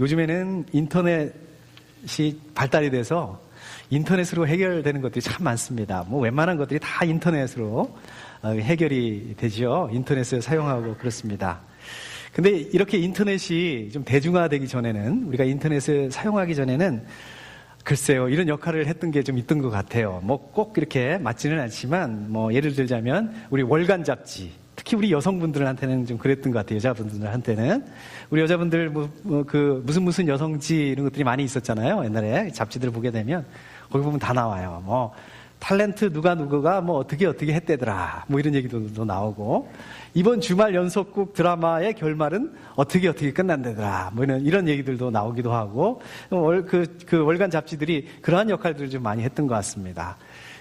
요즘에는 인터넷이 발달이 돼서 인터넷으로 해결되는 것들이 참 많습니다. 뭐 웬만한 것들이 다 인터넷으로 해결이 되죠. 인터넷을 사용하고 그렇습니다. 근데 이렇게 인터넷이 좀 대중화되기 전에는, 우리가 인터넷을 사용하기 전에는 글쎄요, 이런 역할을 했던 게 좀 있던 것 같아요. 뭐 꼭 이렇게 맞지는 않지만, 뭐 예를 들자면 우리 월간 잡지, 특히 우리 여성분들한테는 좀 그랬던 것 같아요. 여자분들한테는. 우리 여자분들 무슨 여성지 이런 것들이 많이 있었잖아요. 옛날에 잡지들 보게 되면 거기 보면 다 나와요. 뭐 탤런트 누가 뭐 어떻게 했대더라, 뭐 이런 얘기도 나오고, 이번 주말 연속극 드라마의 결말은 어떻게 끝난대더라, 뭐 이런 얘기들도 나오기도 하고, 그 월간 잡지들이 그러한 역할들을 좀 많이 했던 것 같습니다.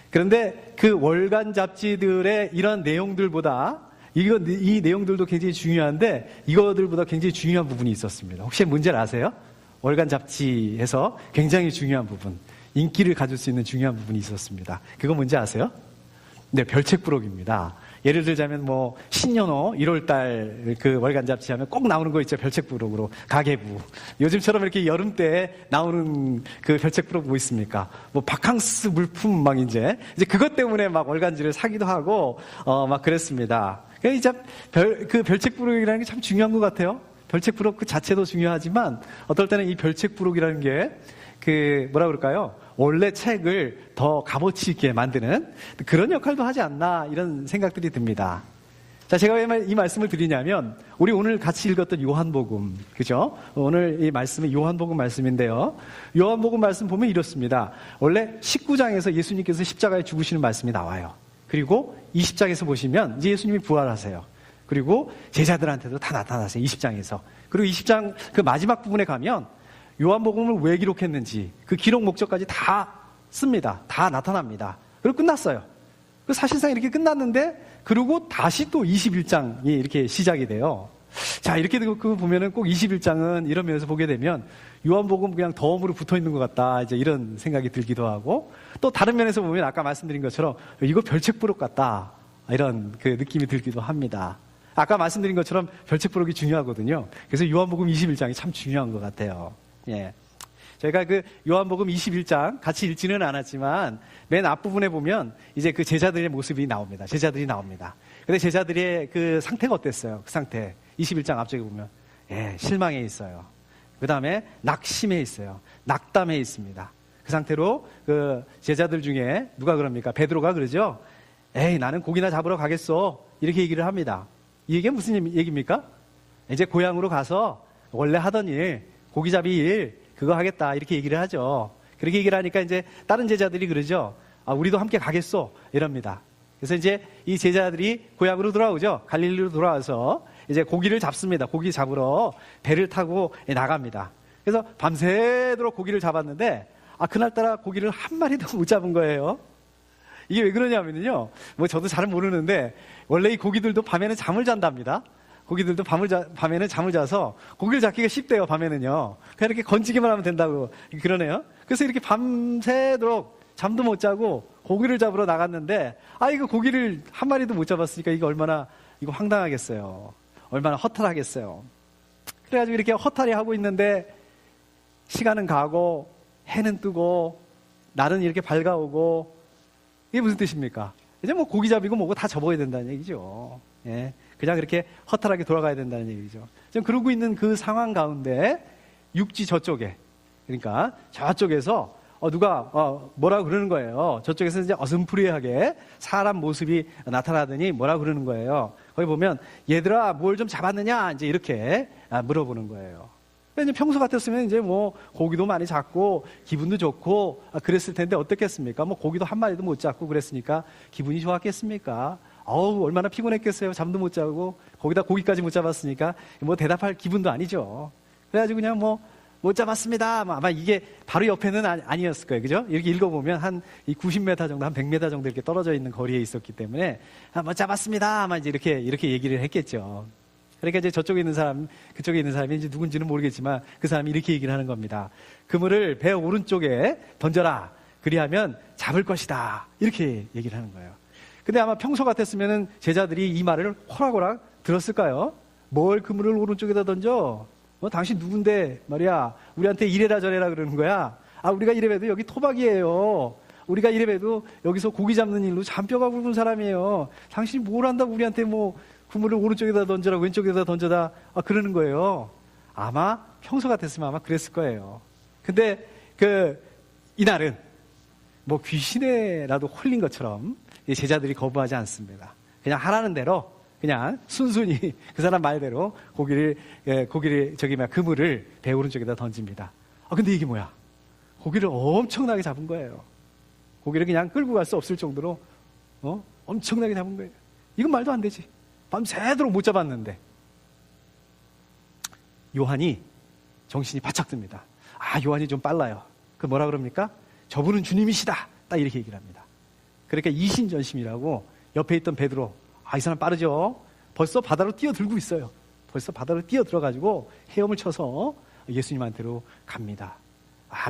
그런데 그 월간 잡지들의 이런 내용들보다, 이 내용들도 굉장히 중요한데 이거들보다 굉장히 중요한 부분이 있었습니다. 혹시 문제를 아세요? 월간 잡지에서 굉장히 중요한 부분, 인기를 가질 수 있는 중요한 부분이 있었습니다. 그거 뭔지 아세요? 네, 별책 부록입니다. 예를 들자면 뭐 신년호 1월달 그 월간 잡지 하면 꼭 나오는 거 있죠. 별책 부록으로 가계부. 요즘처럼 이렇게 여름 때 나오는 그 별책 부록 뭐 있습니까? 뭐 바캉스 물품 막 이제 그것 때문에 막 월간지를 사기도 하고 막 그랬습니다. 그러니까 그 별책 부록이라는 게 참 중요한 것 같아요. 별책 부록 그 자체도 중요하지만 어떨 때는 이 별책 부록이라는 게 뭐라 그럴까요? 원래 책을 더 값어치 있게 만드는 그런 역할도 하지 않나, 이런 생각들이 듭니다. 자, 제가 왜 이 말씀을 드리냐면, 우리 오늘 같이 읽었던 요한복음, 그죠? 오늘 이 말씀은 요한복음 말씀인데요. 요한복음 말씀 보면 이렇습니다. 원래 19장에서 예수님께서 십자가에 죽으시는 말씀이 나와요. 그리고 20장에서 보시면 이제 예수님이 부활하세요. 그리고 제자들한테도 다 나타나세요. 20장에서. 그리고 20장 그 마지막 부분에 가면 요한복음을 왜 기록했는지 그 기록 목적까지 다 씁니다. 다 나타납니다. 그리고 끝났어요. 사실상 이렇게 끝났는데, 그리고 다시 또 21장이 이렇게 시작이 돼요. 자, 이렇게 보면은 꼭 21장은 이런 면에서 보게 되면 요한복음 그냥 덤으로 붙어 있는 것 같다, 이제 이런 생각이 들기도 하고, 또 다른 면에서 보면 아까 말씀드린 것처럼 이거 별책 부록 같다, 이런 그 느낌이 들기도 합니다. 아까 말씀드린 것처럼 별책 부록이 중요하거든요. 그래서 요한복음 21장이 참 중요한 것 같아요. 예. 저희가 그 요한복음 21장 같이 읽지는 않았지만 맨 앞부분에 보면 이제 그 제자들의 모습이 나옵니다. 제자들이 나옵니다. 근데 제자들의 그 상태가 어땠어요? 그 상태. 21장 앞쪽에 보면, 예, 실망해 있어요. 그 다음에 낙심해 있어요. 낙담해 있습니다. 그 상태로 그 제자들 중에 누가 그럽니까? 베드로가 그러죠? 에이, 나는 고기나 잡으러 가겠어, 이렇게 얘기를 합니다. 이 얘기가 무슨 얘기입니까? 이제 고향으로 가서 원래 하던 일, 고기잡이 일, 그거 하겠다, 이렇게 얘기를 하죠. 그렇게 얘기를 하니까 이제 다른 제자들이 그러죠. 아, 우리도 함께 가겠소, 이럽니다. 그래서 이제 이 제자들이 고향으로 돌아오죠. 갈릴리로 돌아와서 이제 고기를 잡습니다. 고기 잡으러 배를 타고 나갑니다. 그래서 밤새도록 고기를 잡았는데, 그날따라 고기를 한 마리도 못 잡은 거예요. 이게 왜 그러냐면요, 뭐 저도 잘은 모르는데 원래 이 고기들도 밤에는 잠을 잔답니다. 고기들도 밤에는 잠을 자서 고기를 잡기가 쉽대요, 밤에는요. 그냥 이렇게 건지기만 하면 된다고 그러네요. 그래서 이렇게 밤새도록 잠도 못 자고 고기를 잡으러 나갔는데, 이거 고기를 한 마리도 못 잡았으니까 이거 얼마나 황당하겠어요. 얼마나 허탈하겠어요. 그래가지고 이렇게 허탈해 하고 있는데 시간은 가고 해는 뜨고 날은 이렇게 밝아오고, 이게 무슨 뜻입니까? 이제 뭐 고기잡이고 뭐고 다 접어야 된다는 얘기죠. 예. 그냥 그렇게 허탈하게 돌아가야 된다는 얘기죠. 지금 그러고 있는 그 상황 가운데 육지 저쪽에, 그러니까 저쪽에서 누가 뭐라 그러는 거예요. 저쪽에서 이제 어슴푸레하게 사람 모습이 나타나더니 뭐라 그러는 거예요. 거기 보면 얘들아 뭘 좀 잡았느냐, 이제 이렇게 물어보는 거예요. 이제 평소 같았으면 이제 뭐 고기도 많이 잡고 기분도 좋고 그랬을 텐데 어떻겠습니까? 뭐 고기도 한 마리도 못 잡고 그랬으니까 기분이 좋았겠습니까? 얼마나 피곤했겠어요. 잠도 못 자고 거기다 고기까지 못 잡았으니까 뭐 대답할 기분도 아니죠. 그래가지고 그냥 뭐 못 잡았습니다. 아마 이게 바로 옆에는 아니었을 거예요. 그죠? 이렇게 읽어보면 한 90m 정도, 한 100m 정도 이렇게 떨어져 있는 거리에 있었기 때문에 못 잡았습니다. 아마 이제 이렇게 얘기를 했겠죠. 그러니까 이제 저쪽에 있는 사람, 그쪽에 있는 사람이 이제 누군지는 모르겠지만 그 사람이 이렇게 얘기를 하는 겁니다. 그물을 배 오른쪽에 던져라. 그리하면 잡을 것이다. 이렇게 얘기를 하는 거예요. 근데 아마 평소 같았으면은 제자들이 이 말을 호락호락 들었을까요? 뭘 그물을 오른쪽에다 던져? 당신 누군데 말이야 우리한테 이래라 저래라 그러는 거야. 우리가 이래봬도 여기 토박이에요. 우리가 이래봬도 여기서 고기 잡는 일로 잔뼈가 굵은 사람이에요. 당신이 뭘 한다고 우리한테 뭐 그물을 오른쪽에다 던져라 왼쪽에다 던져다 그러는 거예요. 아마 평소 같았으면 아마 그랬을 거예요. 근데 이날은 뭐 귀신에라도 홀린 것처럼 제자들이 거부하지 않습니다. 그냥 하라는 대로 그냥 순순히 그 사람 말대로 그물을 배 오른쪽에다 던집니다. 근데 이게 뭐야? 고기를 엄청나게 잡은 거예요. 고기를 그냥 끌고 갈 수 없을 정도로 엄청나게 잡은 거예요. 이건 말도 안 되지. 밤새도록 못 잡았는데 요한이 정신이 바짝 듭니다. 요한이 좀 빨라요. 뭐라 그럽니까? 저분은 주님이시다. 딱 이렇게 얘기를 합니다. 그러니까 이신전심이라고 옆에 있던 베드로, 이 사람 빠르죠? 벌써 바다로 뛰어들고 있어요. 벌써 바다로 뛰어들어가지고 헤엄을 쳐서 예수님한테로 갑니다.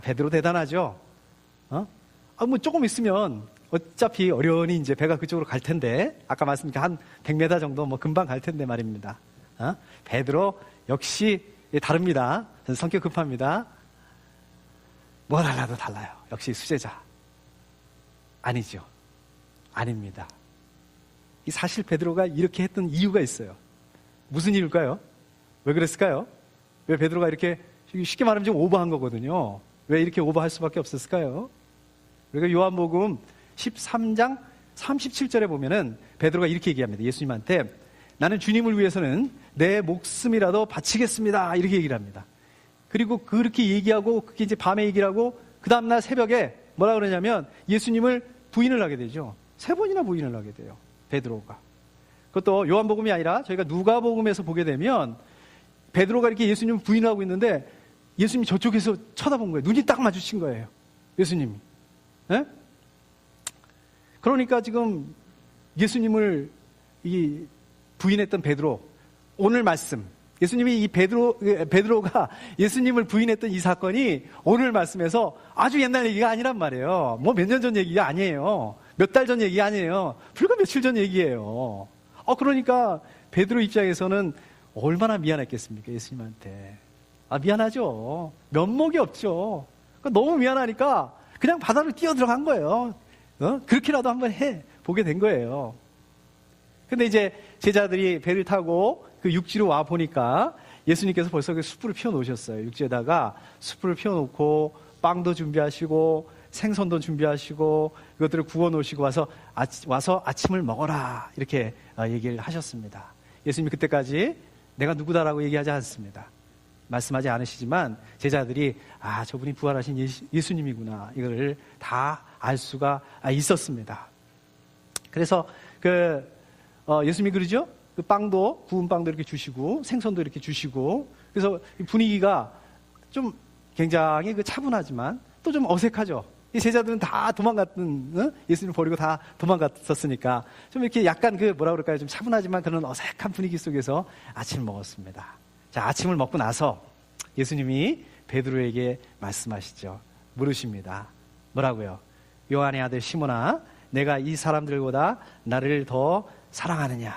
베드로 대단하죠? 뭐 조금 있으면 어차피 어련히 이제 배가 그쪽으로 갈 텐데, 아까 말씀드린 한 100m 정도 뭐 금방 갈 텐데 말입니다. 베드로 역시 다릅니다. 성격 급합니다. 뭘 하나도 달라요. 역시 수제자. 아니죠. 아닙니다. 사실 베드로가 이렇게 했던 이유가 있어요. 무슨 이유일까요? 왜 그랬을까요? 왜 베드로가 이렇게 쉽게 말하면 좀 오버한 거거든요. 왜 이렇게 오버할 수밖에 없었을까요? 그러니까 요한복음 13장 37절에 보면은 베드로가 이렇게 얘기합니다. 예수님한테 나는 주님을 위해서는 내 목숨이라도 바치겠습니다. 이렇게 얘기를 합니다. 그리고 그렇게 얘기하고 그게 이제 밤에 얘기를 하고 그 다음날 새벽에 뭐라 그러냐면 예수님을 부인을 하게 되죠. 3번이나 부인을 하게 돼요. 베드로가. 그것도 요한복음이 아니라 저희가 누가복음에서 보게 되면 베드로가 이렇게 예수님을 부인하고 있는데 예수님이 저쪽에서 쳐다본 거예요. 눈이 딱 마주친 거예요. 예수님이. 네? 그러니까 지금 예수님을 부인했던 베드로, 오늘 말씀, 예수님이 베드로가 예수님을 부인했던 이 사건이 오늘 말씀에서 아주 옛날 얘기가 아니란 말이에요. 뭐 몇 년 전 얘기가 아니에요. 몇 달 전 얘기가 아니에요. 불과 며칠 전 얘기예요. 그러니까 베드로 입장에서는 얼마나 미안했겠습니까? 예수님한테. 미안하죠. 면목이 없죠. 그러니까 너무 미안하니까 그냥 바다로 뛰어 들어간 거예요. 그렇게라도 한번 보게 된 거예요. 근데 이제 제자들이 배를 타고 그 육지로 와 보니까 예수님께서 벌써 그 숯불을 피워 놓으셨어요. 육지에다가 숯불을 피워 놓고 빵도 준비하시고 생선도 준비하시고 이것들을 구워 놓으시고 와서 아침을 먹어라 이렇게 얘기를 하셨습니다. 예수님이 그때까지 내가 누구다라고 얘기하지 않습니다. 말씀하지 않으시지만 제자들이 저분이 부활하신 예수님이구나 이걸 다 알 수가 있었습니다. 그래서 예수님이 그러죠? 그 빵도 구운 빵도 이렇게 주시고 생선도 이렇게 주시고 그래서 분위기가 좀 굉장히 차분하지만 또 좀 어색하죠. 이 제자들은 다 예수님 버리고 다 도망갔었으니까 좀 이렇게 약간 뭐라 그럴까요? 좀 차분하지만 그런 어색한 분위기 속에서 아침을 먹었습니다. 자, 아침을 먹고 나서 예수님이 베드로에게 말씀하시죠. 물으십니다. 뭐라고요? 요한의 아들 시몬아, 내가 이 사람들보다 나를 더 사랑하느냐?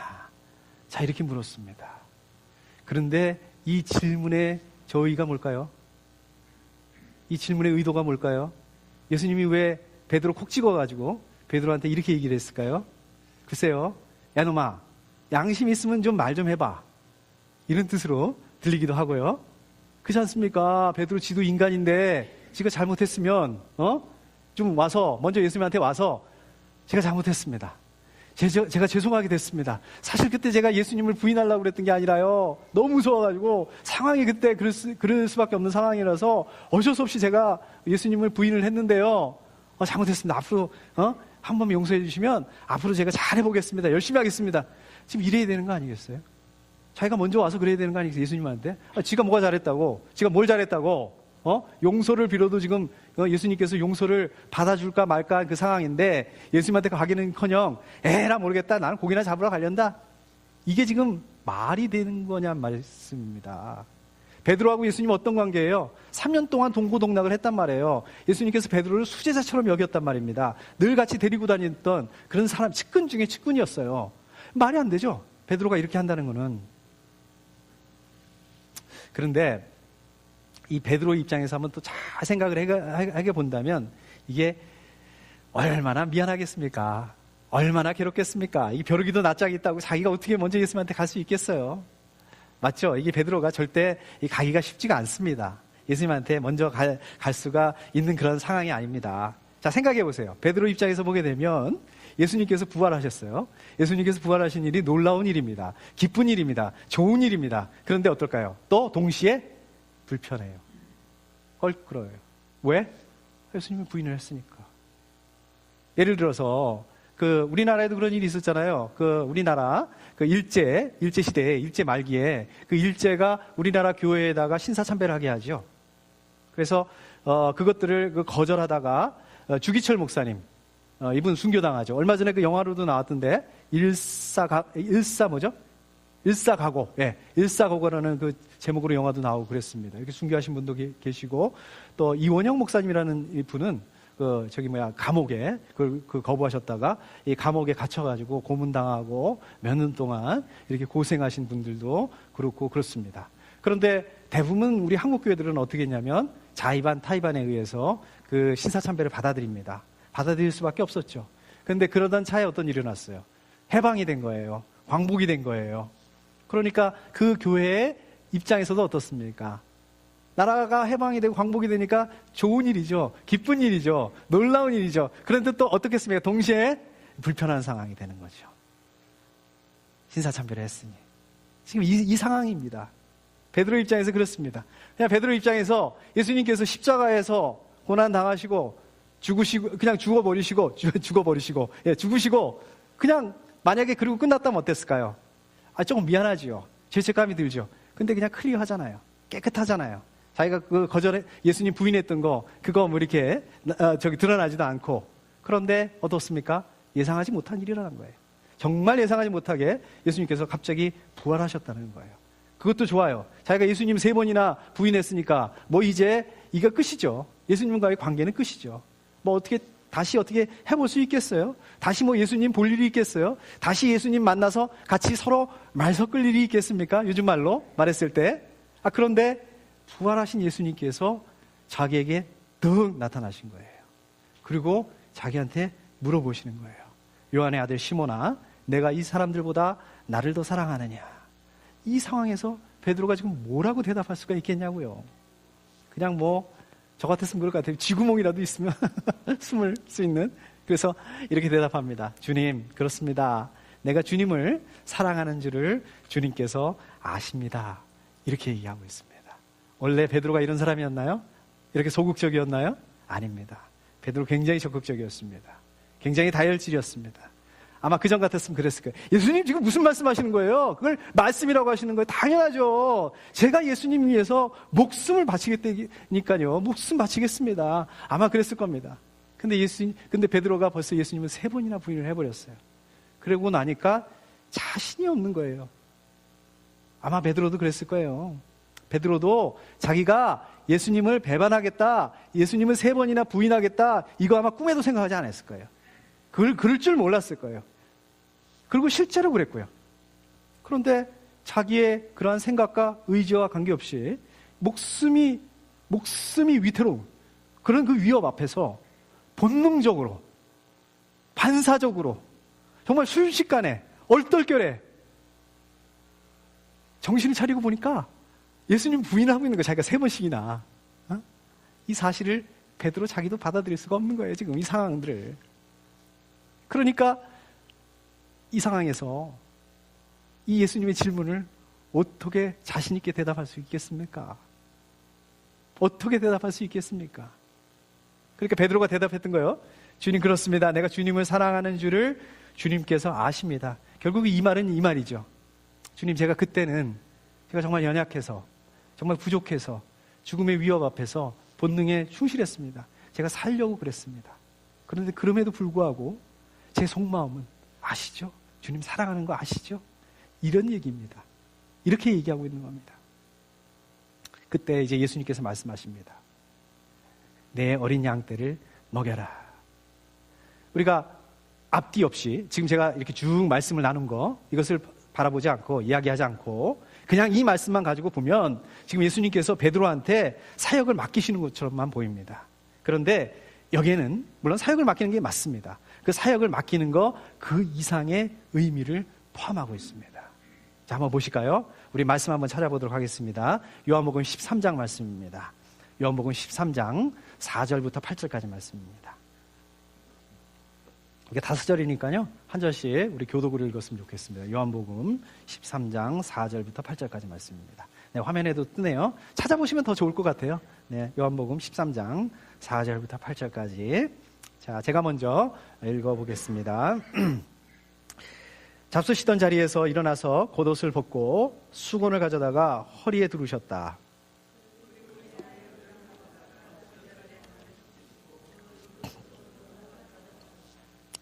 자, 이렇게 물었습니다. 그런데 이 질문의 저의가 뭘까요? 이 질문의 의도가 뭘까요? 예수님이 왜 베드로 콕 찍어가지고 베드로한테 이렇게 얘기를 했을까요? 글쎄요. 야, 놈아, 양심 있으면 좀 말 좀 해봐. 이런 뜻으로 들리기도 하고요. 그렇지 않습니까? 베드로 지도 인간인데 지가 잘못했으면 좀 와서 먼저 예수님한테 와서 제가 잘못했습니다. 제가 죄송하게 됐습니다. 사실 그때 제가 예수님을 부인하려고 그랬던 게 아니라요. 너무 무서워가지고 상황이 그때 그럴 수밖에 없는 상황이라서 어쩔 수 없이 제가 예수님을 부인을 했는데요. 잘못했습니다. 앞으로 한 번 용서해 주시면 앞으로 제가 잘해보겠습니다. 열심히 하겠습니다. 지금 이래야 되는 거 아니겠어요? 자기가 먼저 와서 그래야 되는 거 아니겠어요? 예수님한테? 지가 뭐가 잘했다고? 지가 뭘 잘했다고? 용서를 빌어도 지금 예수님께서 용서를 받아줄까 말까 그 상황인데 예수님한테 가기는커녕 에라 모르겠다. 나는 고기나 잡으러 가련다. 이게 지금 말이 되는 거냐 말씀입니다. 베드로하고 예수님 어떤 관계예요? 3년 동안 동고동락을 했단 말이에요. 예수님께서 베드로를 수제자처럼 여겼단 말입니다. 늘 같이 데리고 다녔던 그런 사람, 측근 중에 측근이었어요. 말이 안 되죠. 베드로가 이렇게 한다는 거는. 그런데 이 베드로 입장에서 한번 또 잘 생각을 해 본다면 이게 얼마나 미안하겠습니까? 얼마나 괴롭겠습니까? 이 벼룩이도 낯짝이 있다고 자기가 어떻게 먼저 예수님한테 갈 수 있겠어요? 맞죠? 이게 베드로가 절대 가기가 쉽지가 않습니다. 예수님한테 먼저 갈 수가 있는 그런 상황이 아닙니다. 자, 생각해 보세요. 베드로 입장에서 보게 되면 예수님께서 부활하셨어요. 예수님께서 부활하신 일이 놀라운 일입니다. 기쁜 일입니다. 좋은 일입니다. 그런데 어떨까요? 또 동시에 불편해요. 껄끄러워요. 왜? 예수님이 부인을 했으니까. 예를 들어서 우리나라에도 그런 일이 있었잖아요. 우리나라 일제 시대에 일제 말기에 일제가 우리나라 교회에다가 신사참배를 하게 하죠. 그래서 그것들을 거절하다가 주기철 목사님 이분 순교당하죠. 얼마 전에 영화로도 나왔던데 일사가고, 예, 일사가고라는 제목으로 영화도 나오고 그랬습니다. 이렇게 순교하신 분도 계시고, 또 이원영 목사님이라는 이 분은 감옥에 거부하셨다가 이 감옥에 갇혀가지고 고문당하고 몇 년 동안 이렇게 고생하신 분들도 그렇고 그렇습니다. 그런데 대부분 우리 한국 교회들은 어떻게 했냐면 자의반 타의반에 의해서 신사참배를 받아들입니다. 받아들일 수밖에 없었죠. 그런데 그러던 차에 어떤 일이 일어났어요. 해방이 된 거예요. 광복이 된 거예요. 그러니까 그 교회의 입장에서도 어떻습니까? 나라가 해방이 되고 광복이 되니까 좋은 일이죠. 기쁜 일이죠. 놀라운 일이죠. 그런데 또 어떻겠습니까? 동시에 불편한 상황이 되는 거죠. 신사참배를 했으니. 지금 이 상황입니다. 베드로 입장에서 그렇습니다. 그냥 베드로 입장에서 예수님께서 십자가에서 고난당하시고 죽으시고 그냥 죽어버리시고 그냥 만약에 그리고 끝났다면 어땠을까요? 조금 미안하지요. 죄책감이 들죠. 근데 그냥 클리어하잖아요. 깨끗하잖아요. 자기가 예수님 부인했던 그거 이렇게 드러나지도 않고. 그런데 어떻습니까? 예상하지 못한 일이 일어난 거예요. 정말 예상하지 못하게 예수님께서 갑자기 부활하셨다는 거예요. 그것도 좋아요. 자기가 예수님 3번이나 부인했으니까 이제 이거 끝이죠. 예수님과의 관계는 끝이죠. 어떻게 해볼 수 있겠어요? 다시 예수님 볼 일이 있겠어요? 다시 예수님 만나서 같이 서로 말 섞을 일이 있겠습니까? 요즘 말로 말했을 때. 그런데 부활하신 예수님께서 자기에게 득 나타나신 거예요. 그리고 자기한테 물어보시는 거예요. 요한의 아들 시몬아, 내가 이 사람들보다 나를 더 사랑하느냐? 이 상황에서 베드로가 지금 뭐라고 대답할 수가 있겠냐고요. 그냥 저 같았으면 그럴 것 같아요. 쥐구멍이라도 있으면 숨을 수 있는. 그래서 이렇게 대답합니다. 주님, 그렇습니다. 내가 주님을 사랑하는 줄을 주님께서 아십니다. 이렇게 얘기하고 있습니다. 원래 베드로가 이런 사람이었나요? 이렇게 소극적이었나요? 아닙니다. 베드로 굉장히 적극적이었습니다. 굉장히 다혈질이었습니다. 아마 그전 같았으면 그랬을 거예요. 예수님 지금 무슨 말씀하시는 거예요? 그걸 말씀이라고 하시는 거예요. 당연하죠. 제가 예수님 위해서 목숨을 바치겠다니까요. 목숨 바치겠습니다. 아마 그랬을 겁니다. 근데 베드로가 벌써 예수님을 3번이나 부인을 해버렸어요. 그러고 나니까 자신이 없는 거예요. 아마 베드로도 그랬을 거예요. 베드로도 자기가 예수님을 배반하겠다, 예수님을 3번이나 부인하겠다, 이거 아마 꿈에도 생각하지 않았을 거예요. 그럴 줄 몰랐을 거예요. 그리고 실제로 그랬고요. 그런데 자기의 그러한 생각과 의지와 관계없이 목숨이 위태로운 그런 그 위협 앞에서 본능적으로, 반사적으로, 정말 순식간에, 얼떨결에 정신을 차리고 보니까 예수님 부인하고 있는 거 자기가 3번씩이나. 이 사실을 베드로 자기도 받아들일 수가 없는 거예요. 지금 이 상황들을. 그러니까 이 상황에서 이 예수님의 질문을 어떻게 자신 있게 대답할 수 있겠습니까? 어떻게 대답할 수 있겠습니까? 그러니까 베드로가 대답했던 거예요. 주님, 그렇습니다. 내가 주님을 사랑하는 줄을 주님께서 아십니다. 결국 이 말은 이 말이죠. 주님, 제가 그때는 제가 정말 연약해서, 정말 부족해서 죽음의 위협 앞에서 본능에 충실했습니다. 제가 살려고 그랬습니다. 그런데 그럼에도 불구하고 제 속마음은 아시죠? 주님 사랑하는 거 아시죠? 이런 얘기입니다. 이렇게 얘기하고 있는 겁니다. 그때 이제 예수님께서 말씀하십니다. 내 어린 양떼를 먹여라. 우리가 앞뒤 없이 지금 제가 이렇게 쭉 말씀을 나눈 거, 이것을 바라보지 않고 이야기하지 않고 그냥 이 말씀만 가지고 보면 지금 예수님께서 베드로한테 사역을 맡기시는 것처럼만 보입니다. 그런데 여기에는 물론 사역을 맡기는 게 맞습니다. 그 사역을 맡기는 거 그 이상의 의미를 포함하고 있습니다. 자, 한번 보실까요? 우리 말씀 한번 찾아보도록 하겠습니다. 요한복음 13장 말씀입니다. 요한복음 13장 4절부터 8절까지 말씀입니다. 이게 5절이니까요. 한 절씩 우리 교독으로 읽었으면 좋겠습니다. 요한복음 13장 4절부터 8절까지 말씀입니다. 네, 화면에도 뜨네요. 찾아보시면 더 좋을 것 같아요. 네, 요한복음 13장 4절부터 8절까지. 자, 제가 먼저 읽어보겠습니다. 잡수시던 자리에서 일어나서 겉옷을 벗고 수건을 가져다가 허리에 두르셨다.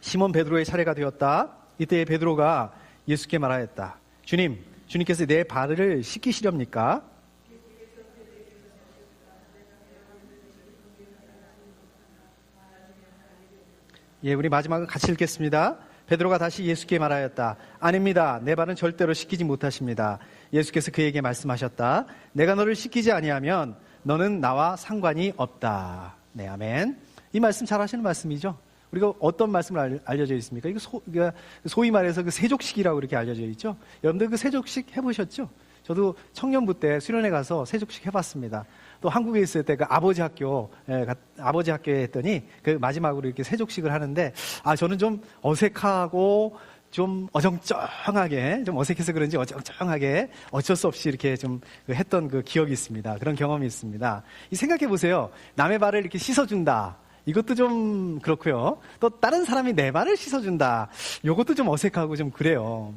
시몬 베드로의 차례가 되었다. 이때 베드로가 예수께 말하였다. 주님께서 내 발을 씻기시렵니까? 예, 우리 마지막은 같이 읽겠습니다. 베드로가 다시 예수께 말하였다. 아닙니다. 내 발은 절대로 씻기지 못하십니다. 예수께서 그에게 말씀하셨다. 내가 너를 씻기지 아니하면 너는 나와 상관이 없다. 네, 아멘. 이 말씀 잘 하시는 말씀이죠. 우리가 어떤 말씀을 알려져 있습니까? 이거 소위 말해서 그 세족식이라고 이렇게 알려져 있죠. 여러분들 그 세족식 해보셨죠? 저도 청년부 때 수련회 가서 세족식 해봤습니다. 또 한국에 있을 때 그 아버지 학교에 했더니 그 마지막으로 이렇게 세족식을 하는데, 저는 좀 어색하고 좀 어정쩡하게, 좀 어색해서 그런지 어정쩡하게 어쩔 수 없이 이렇게 좀 했던 그 기억이 있습니다. 그런 경험이 있습니다. 생각해 보세요. 남의 발을 이렇게 씻어준다. 이것도 좀 그렇고요. 또 다른 사람이 내 발을 씻어준다. 이것도 좀 어색하고 좀 그래요.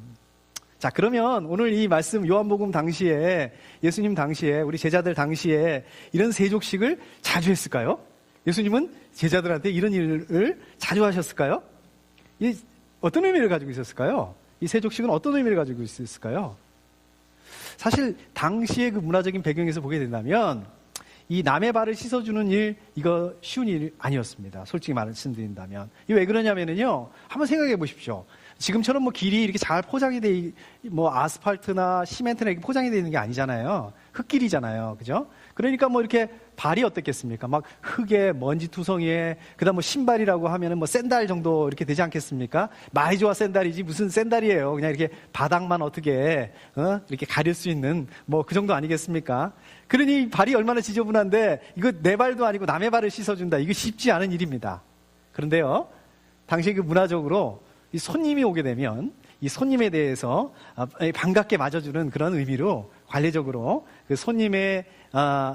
자, 그러면 오늘 이 말씀 요한복음 당시에, 예수님 당시에, 우리 제자들 당시에 이런 세족식을 자주 했을까요? 예수님은 제자들한테 이런 일을 자주 하셨을까요? 이 어떤 의미를 가지고 있었을까요? 이 세족식은 어떤 의미를 가지고 있었을까요? 사실 당시의 그 문화적인 배경에서 보게 된다면 이 남의 발을 씻어주는 일, 이거 쉬운 일 아니었습니다. 솔직히 말씀드린다면. 이게 왜 그러냐면요. 한번 생각해 보십시오. 지금처럼 길이 이렇게 잘 포장이 아스팔트나 시멘트나 이렇게 포장이 되어 있는 게 아니잖아요. 흙길이잖아요. 그죠? 그러니까 이렇게 발이 어떻겠습니까? 막 흙에, 먼지 투성이에, 그 다음 신발이라고 하면은 샌들 정도 이렇게 되지 않겠습니까? 많이 좋아 샌들이지 무슨 샌들이에요. 그냥 이렇게 바닥만 어떻게, 이렇게 가릴 수 있는 그 정도 아니겠습니까? 그러니 발이 얼마나 지저분한데 이거 내 발도 아니고 남의 발을 씻어준다. 이거 쉽지 않은 일입니다. 그런데요, 당시 그 문화적으로 이 손님이 오게 되면 이 손님에 대해서 반갑게 맞아주는 그런 의미로 관례적으로 그 손님의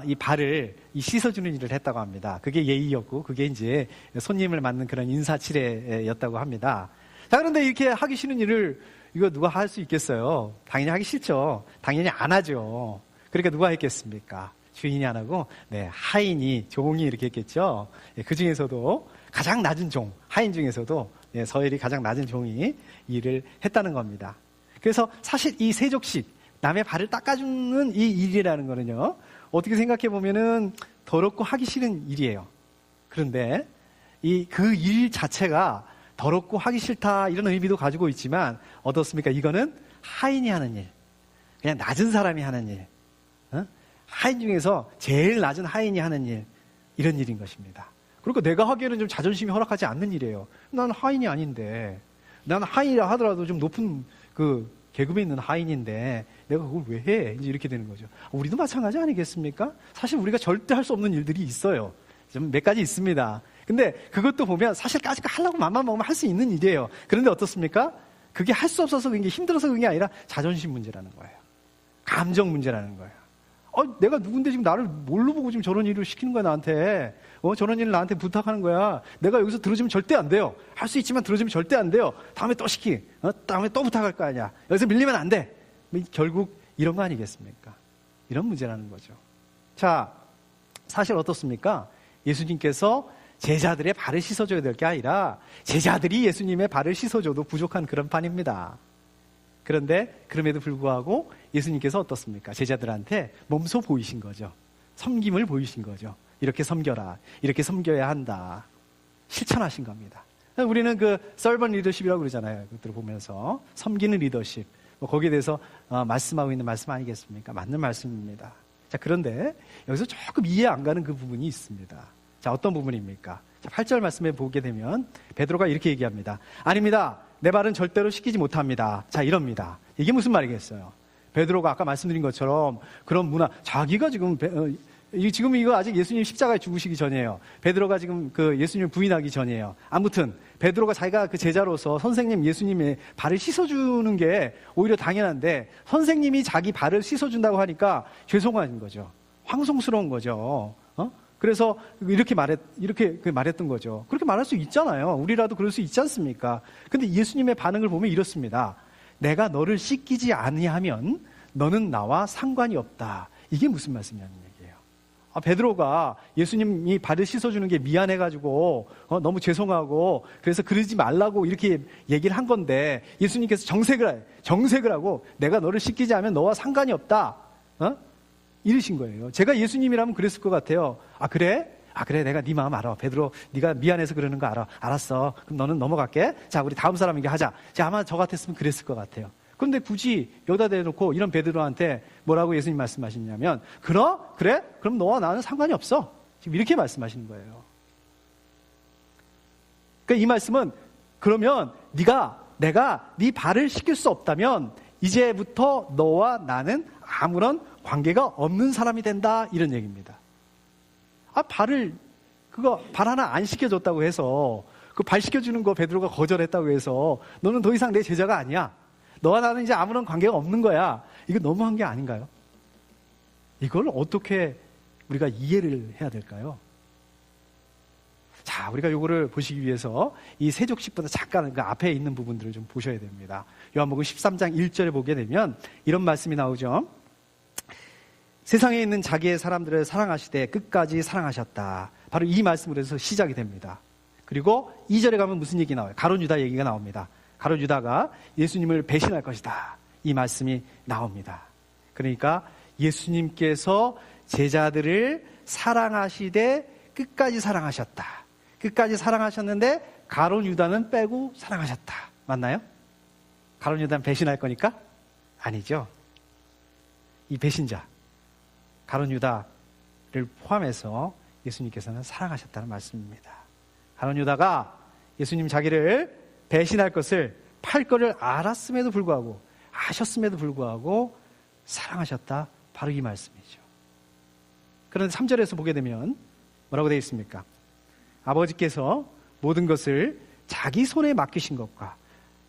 이 발을 씻어주는 일을 했다고 합니다. 그게 예의였고 그게 이제 손님을 맞는 그런 인사치레였다고 합니다. 자, 그런데 이렇게 하기 싫은 일을 이거 누가 할 수 있겠어요? 당연히 하기 싫죠. 당연히 안 하죠. 그러니까 누가 했겠습니까? 주인이 안 하고 하인이, 종이 이렇게 했겠죠. 그 중에서도 가장 낮은 종, 하인 중에서도 서열이 가장 낮은 종이 일을 했다는 겁니다. 그래서 사실 이 세족식, 남의 발을 닦아주는 이 일이라는 거는요, 어떻게 생각해 보면은 더럽고 하기 싫은 일이에요. 그런데 그 일 자체가 더럽고 하기 싫다 이런 의미도 가지고 있지만 어떻습니까? 이거는 하인이 하는 일, 그냥 낮은 사람이 하는 일, 하인 중에서 제일 낮은 하인이 하는 일, 이런 일인 것입니다. 그러니까 내가 하기에는 좀 자존심이 허락하지 않는 일이에요. 난 하인이 아닌데, 난 하인이라 하더라도 좀 높은 그 계급에 있는 하인인데 내가 그걸 왜 해? 이제 이렇게 되는 거죠. 우리도 마찬가지 아니겠습니까? 사실 우리가 절대 할 수 없는 일들이 있어요. 좀 몇 가지 있습니다. 근데 그것도 보면 사실 까짓 거 하려고 맘만 먹으면 할 수 있는 일이에요. 그런데 어떻습니까? 그게 할 수 없어서 그런 게 힘들어서 그런 게 아니라 자존심 문제라는 거예요. 감정 문제라는 거예요. 내가 누군데 지금 나를 뭘로 보고 지금 저런 일을 시키는 거야, 나한테. 저런 일을 나한테 부탁하는 거야. 내가 여기서 들어주면 절대 안 돼요. 할 수 있지만 들어주면 절대 안 돼요. 다음에 또 시키. 다음에 또 부탁할 거 아니야. 여기서 밀리면 안 돼. 결국 이런 거 아니겠습니까? 이런 문제라는 거죠. 자, 사실 어떻습니까? 예수님께서 제자들의 발을 씻어줘야 될 게 아니라 제자들이 예수님의 발을 씻어줘도 부족한 그런 판입니다. 그런데 그럼에도 불구하고 예수님께서 어떻습니까? 제자들한테 몸소 보이신 거죠. 섬김을 보이신 거죠. 이렇게 섬겨라. 이렇게 섬겨야 한다. 실천하신 겁니다. 우리는 그 서번 리더십이라고 그러잖아요. 그것들을 보면서 섬기는 리더십, 거기에 대해서 말씀하고 있는 말씀 아니겠습니까? 맞는 말씀입니다. 자, 그런데 여기서 조금 이해 안 가는 그 부분이 있습니다. 자, 어떤 부분입니까? 자, 8절 말씀에 보게 되면 베드로가 이렇게 얘기합니다. 아닙니다. 내 발은 절대로 씻기지 못합니다. 자, 이럽니다. 이게 무슨 말이겠어요? 베드로가 아까 말씀드린 것처럼 그런 문화, 자기가 지금 이거 아직 예수님 십자가에 죽으시기 전이에요. 베드로가 지금 그 예수님을 부인하기 전이에요. 아무튼 베드로가 자기가 그 제자로서 선생님 예수님의 발을 씻어주는 게 오히려 당연한데 선생님이 자기 발을 씻어준다고 하니까 죄송한 거죠. 황송스러운 거죠. 그래서 이렇게 말했던 거죠. 그렇게 말할 수 있잖아요. 우리라도 그럴 수 있지 않습니까? 근데 예수님의 반응을 보면 이렇습니다. 내가 너를 씻기지 아니하면 너는 나와 상관이 없다. 이게 무슨 말씀이냐는 얘기예요. 베드로가 예수님이 발을 씻어주는 게 미안해가지고 너무 죄송하고 그래서 그러지 말라고 이렇게 얘기를 한 건데 예수님께서 정색을 하고 내가 너를 씻기지 않으면 너와 상관이 없다. 이러신 거예요. 제가 예수님이라면 그랬을 것 같아요. 그래? 그래, 내가 네 마음 알아. 베드로, 네가 미안해서 그러는 거 알아. 알았어. 그럼 너는 넘어갈게. 자, 우리 다음 사람에게 하자. 자, 아마 저 같았으면 그랬을 것 같아요. 그런데 굳이 여기다 대놓고 이런 베드로한테 뭐라고 예수님 말씀하시냐면, 그래? 그럼 너와 나는 상관이 없어. 지금 이렇게 말씀하시는 거예요. 그러니까 이 말씀은 그러면 내가 네 발을 씻길 수 없다면 이제부터 너와 나는 아무런 관계가 없는 사람이 된다. 이런 얘기입니다. 발 하나 안 씻겨줬다고 해서 그 발 씻겨주는 거 베드로가 거절했다고 해서 너는 더 이상 내 제자가 아니야. 너와 나는 이제 아무런 관계가 없는 거야. 이거 너무한 게 아닌가요? 이걸 어떻게 우리가 이해를 해야 될까요? 자, 우리가 이거를 보시기 위해서 이 세족식보다 잠깐 그 앞에 있는 부분들을 좀 보셔야 됩니다. 요한복음 13장 1절에 보게 되면 이런 말씀이 나오죠. 세상에 있는 자기의 사람들을 사랑하시되 끝까지 사랑하셨다. 바로 이 말씀으로 해서 시작이 됩니다. 그리고 2절에 가면 무슨 얘기 나와요? 가룟 유다 얘기가 나옵니다. 가룟 유다가 예수님을 배신할 것이다. 이 말씀이 나옵니다. 그러니까 예수님께서 제자들을 사랑하시되 끝까지 사랑하셨다. 끝까지 사랑하셨는데 가룟 유다는 빼고 사랑하셨다. 맞나요? 가룟 유다는 배신할 거니까? 아니죠. 이 배신자 가룟 유다를 포함해서 예수님께서는 사랑하셨다는 말씀입니다. 가룟 유다가 예수님 자기를 배신할 것을 팔 거를 알았음에도 불구하고 아셨음에도 불구하고 사랑하셨다. 바로 이 말씀이죠. 그런데 3절에서 보게 되면 뭐라고 되어 있습니까? 아버지께서 모든 것을 자기 손에 맡기신 것과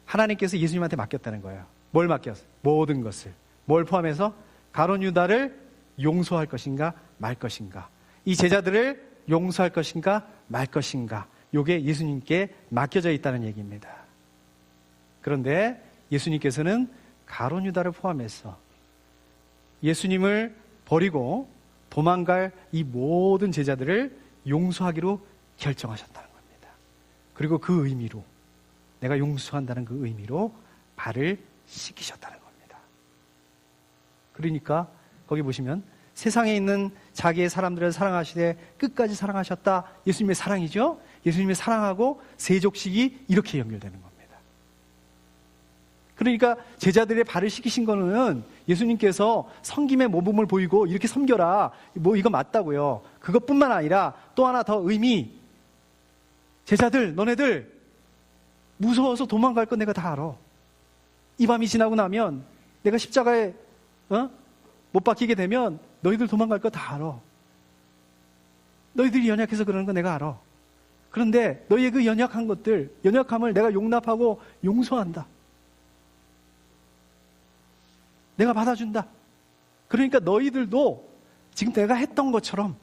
하나님께서 예수님한테 맡겼다는 거예요. 뭘 맡겼어요? 모든 것을. 뭘 포함해서? 가룟 유다를 용서할 것인가 말 것인가, 이 제자들을 용서할 것인가 말 것인가, 이게 예수님께 맡겨져 있다는 얘기입니다. 그런데 예수님께서는 가룟 유다를 포함해서 예수님을 버리고 도망갈 이 모든 제자들을 용서하기로 결정하셨다는 겁니다. 그리고 그 의미로, 내가 용서한다는 그 의미로 발을 씻기셨다는 겁니다. 그러니까 거기 보시면 세상에 있는 자기의 사람들을 사랑하시되 끝까지 사랑하셨다. 예수님의 사랑이죠. 예수님의 사랑하고 세족식이 이렇게 연결되는 겁니다. 그러니까 제자들의 발을 씻기신 거는 예수님께서 섬김의 모범을 보이고 이렇게 섬겨라, 뭐 이거 맞다고요. 그것뿐만 아니라 또 하나 더 의미, 제자들 너네들 무서워서 도망갈 건 내가 다 알아. 이 밤이 지나고 나면 내가 십자가에 못 박히게 되면 너희들 도망갈 거 다 알아. 너희들이 연약해서 그러는 거 내가 알아. 그런데 너희의 그 연약함을 내가 용납하고 용서한다. 내가 받아준다. 그러니까 너희들도 지금 내가 했던 것처럼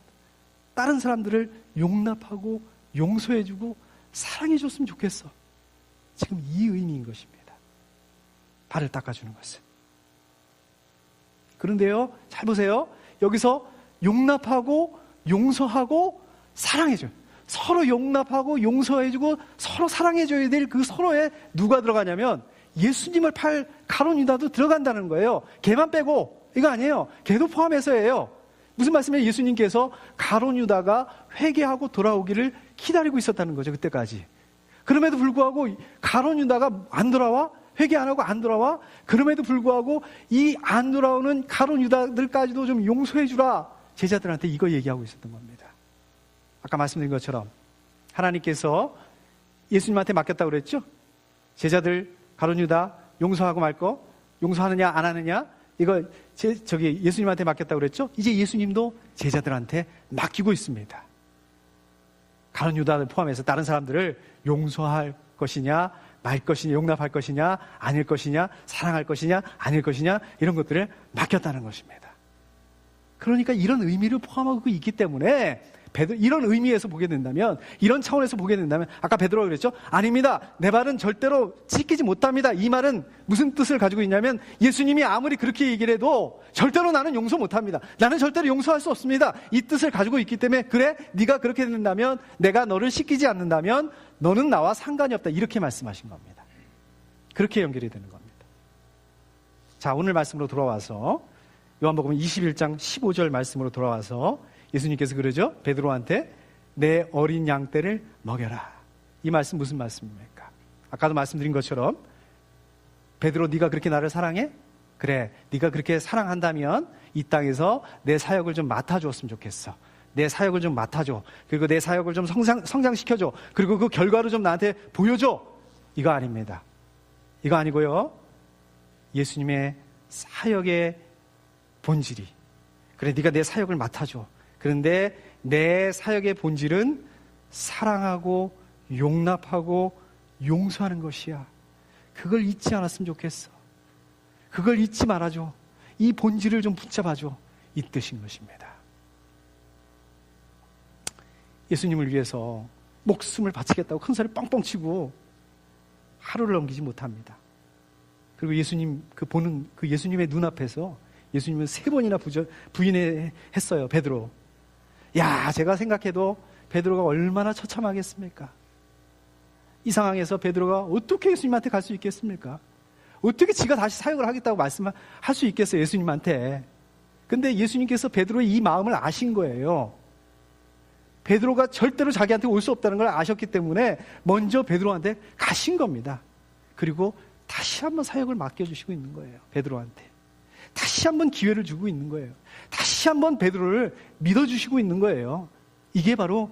다른 사람들을 용납하고 용서해주고 사랑해줬으면 좋겠어. 지금 이 의미인 것입니다. 발을 닦아주는 것은. 그런데요, 잘 보세요. 여기서 용납하고 용서하고 사랑해줘요. 서로 용납하고 용서해주고 서로 사랑해줘야 될 그 서로에 누가 들어가냐면 예수님을 팔 가룟 유다도 들어간다는 거예요. 걔만 빼고. 이거 아니에요. 걔도 포함해서예요. 무슨 말씀이에요? 예수님께서 가룟 유다가 회개하고 돌아오기를 기다리고 있었다는 거죠. 그때까지. 그럼에도 불구하고 가룟 유다가 안 돌아와? 회개 안 하고 안 돌아와? 그럼에도 불구하고 이 안 돌아오는 가룟 유다들까지도 좀 용서해 주라. 제자들한테 이거 얘기하고 있었던 겁니다. 아까 말씀드린 것처럼 하나님께서 예수님한테 맡겼다고 그랬죠? 제자들 가룟 유다 용서하고 말 거, 용서하느냐 안 하느냐, 이거 예수님한테 맡겼다고 그랬죠? 이제 예수님도 제자들한테 맡기고 있습니다. 가룟 유다를 포함해서 다른 사람들을 용서할 것이냐 말 것이냐, 용납할 것이냐 아닐 것이냐, 사랑할 것이냐 아닐 것이냐, 이런 것들을 맡겼다는 것입니다. 그러니까 이런 의미를 포함하고 있기 때문에 이런 의미에서 보게 된다면, 이런 차원에서 보게 된다면, 아까 베드로가 그랬죠? 아닙니다. 내 발은 절대로 찢기지 못합니다. 이 말은 무슨 뜻을 가지고 있냐면, 예수님이 아무리 그렇게 얘기를 해도 절대로 나는 용서 못합니다. 나는 절대로 용서할 수 없습니다. 이 뜻을 가지고 있기 때문에, 그래, 네가 그렇게 된다면, 내가 너를 씻기지 않는다면 너는 나와 상관이 없다. 이렇게 말씀하신 겁니다. 그렇게 연결이 되는 겁니다. 자, 오늘 말씀으로 돌아와서 요한복음 21장 15절 말씀으로 돌아와서 예수님께서 그러죠? 베드로한테 내 어린 양떼를 먹여라. 이 말씀 무슨 말씀입니까? 아까도 말씀드린 것처럼 베드로, 네가 그렇게 나를 사랑해? 그래, 네가 그렇게 사랑한다면 이 땅에서 내 사역을 좀 맡아주었으면 좋겠어. 내 사역을 좀 맡아줘. 그리고 내 사역을 좀 성장시켜줘. 그리고 그 결과를 좀 나한테 보여줘. 이거 아닙니다. 이거 아니고요, 예수님의 사역의 본질이, 그래, 네가 내 사역을 맡아줘. 그런데 내 사역의 본질은 사랑하고 용납하고 용서하는 것이야. 그걸 잊지 않았으면 좋겠어. 그걸 잊지 말아줘. 이 본질을 좀 붙잡아줘. 이 뜻인 것입니다. 예수님을 위해서 목숨을 바치겠다고 큰 소리 뻥뻥 치고 하루를 넘기지 못합니다. 그리고 예수님 보는 그 예수님의 눈앞에서 예수님은 3번이나 부인했어요. 베드로. 야, 제가 생각해도 베드로가 얼마나 처참하겠습니까? 이 상황에서 베드로가 어떻게 예수님한테 갈 수 있겠습니까? 어떻게 지가 다시 사역을 하겠다고 말씀할 수 있겠어요, 예수님한테? 근데 예수님께서 베드로의 이 마음을 아신 거예요. 베드로가 절대로 자기한테 올 수 없다는 걸 아셨기 때문에 먼저 베드로한테 가신 겁니다. 그리고 다시 한번 사역을 맡겨주시고 있는 거예요, 베드로한테. 다시 한번 기회를 주고 있는 거예요. 다시 한번 베드로를 믿어주시고 있는 거예요. 이게 바로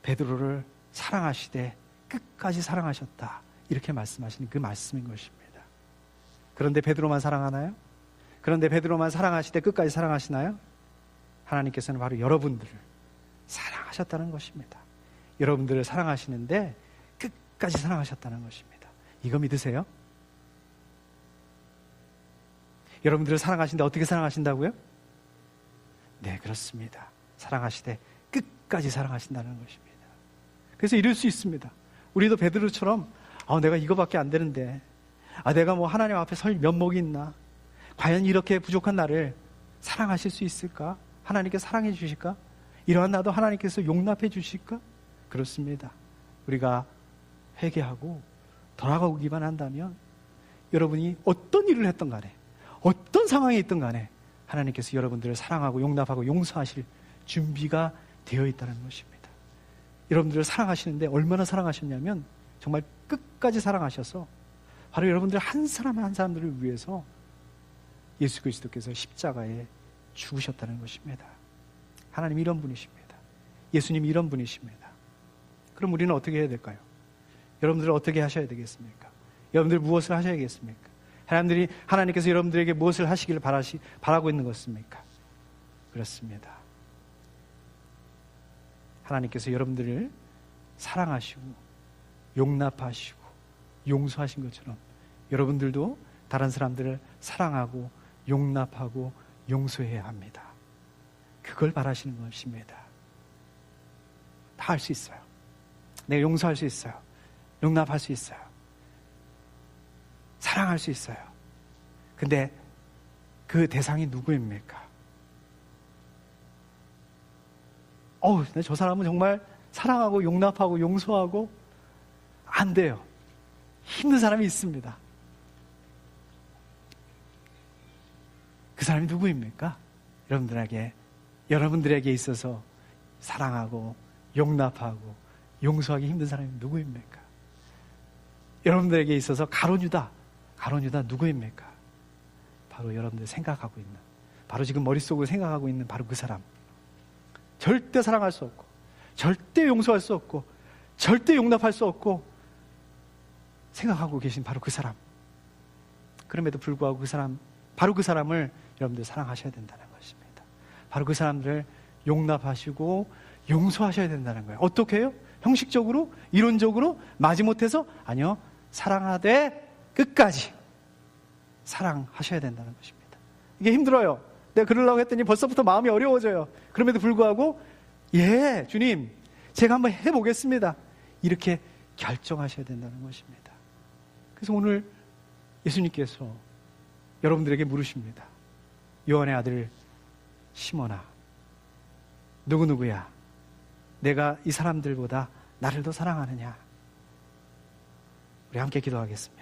베드로를 사랑하시되 끝까지 사랑하셨다, 이렇게 말씀하시는 그 말씀인 것입니다. 그런데 베드로만 사랑하나요? 그런데 베드로만 사랑하시되 끝까지 사랑하시나요? 하나님께서는 바로 여러분들을 사랑하셨다는 것입니다. 여러분들을 사랑하시는데 끝까지 사랑하셨다는 것입니다. 이거 믿으세요? 여러분들을 사랑하시는데 어떻게 사랑하신다고요? 네, 그렇습니다. 사랑하시되 끝까지 사랑하신다는 것입니다. 그래서 이럴 수 있습니다. 우리도 베드로처럼 내가 이거밖에 안 되는데, 내가 뭐 하나님 앞에 설 면목이 있나? 과연 이렇게 부족한 나를 사랑하실 수 있을까? 하나님께 사랑해 주실까? 이러한 나도 하나님께서 용납해 주실까? 그렇습니다. 우리가 회개하고 돌아가기만 한다면 여러분이 어떤 일을 했던 간에, 어떤 상황에 있든 간에 하나님께서 여러분들을 사랑하고 용납하고 용서하실 준비가 되어 있다는 것입니다. 여러분들을 사랑하시는데 얼마나 사랑하셨냐면 정말 끝까지 사랑하셔서 바로 여러분들 한 사람 한 사람들을 위해서 예수 그리스도께서 십자가에 죽으셨다는 것입니다. 하나님 이런 분이십니다. 예수님이 이런 분이십니다. 그럼 우리는 어떻게 해야 될까요? 여러분들은 어떻게 하셔야 되겠습니까? 여러분들 무엇을 하셔야겠습니까? 하나님께서 여러분들에게 무엇을 하시기를 바라고 있는 것입니까? 그렇습니다. 하나님께서 여러분들을 사랑하시고 용납하시고 용서하신 것처럼 여러분들도 다른 사람들을 사랑하고 용납하고 용서해야 합니다. 그걸 바라시는 것입니다. 다 할 수 있어요. 내가 용서할 수 있어요. 용납할 수 있어요. 사랑할 수 있어요. 근데 그 대상이 누구입니까? 저 사람은 정말 사랑하고 용납하고 용서하고 안 돼요. 힘든 사람이 있습니다. 그 사람이 누구입니까? 여러분들에게 있어서 사랑하고 용납하고 용서하기 힘든 사람이 누구입니까? 여러분들에게 있어서 가룟 유다 누구입니까? 바로 여러분들이 생각하고 있는, 바로 지금 머릿속으로 생각하고 있는 바로 그 사람. 절대 사랑할 수 없고, 절대 용서할 수 없고, 절대 용납할 수 없고 생각하고 계신 바로 그 사람. 그럼에도 불구하고 바로 그 사람을 여러분들 사랑하셔야 된다는 것입니다. 바로 그 사람들을 용납하시고 용서하셔야 된다는 거예요. 어떻게 해요? 형식적으로? 이론적으로? 마지못해서? 아니요. 사랑하되 끝까지 사랑하셔야 된다는 것입니다. 이게 힘들어요. 내가 그러려고 했더니 벌써부터 마음이 어려워져요. 그럼에도 불구하고 주님 제가 한번 해보겠습니다. 이렇게 결정하셔야 된다는 것입니다. 그래서 오늘 예수님께서 여러분들에게 물으십니다. 요한의 아들 시몬아, 누구야? 내가 이 사람들보다 나를 더 사랑하느냐? 우리 함께 기도하겠습니다.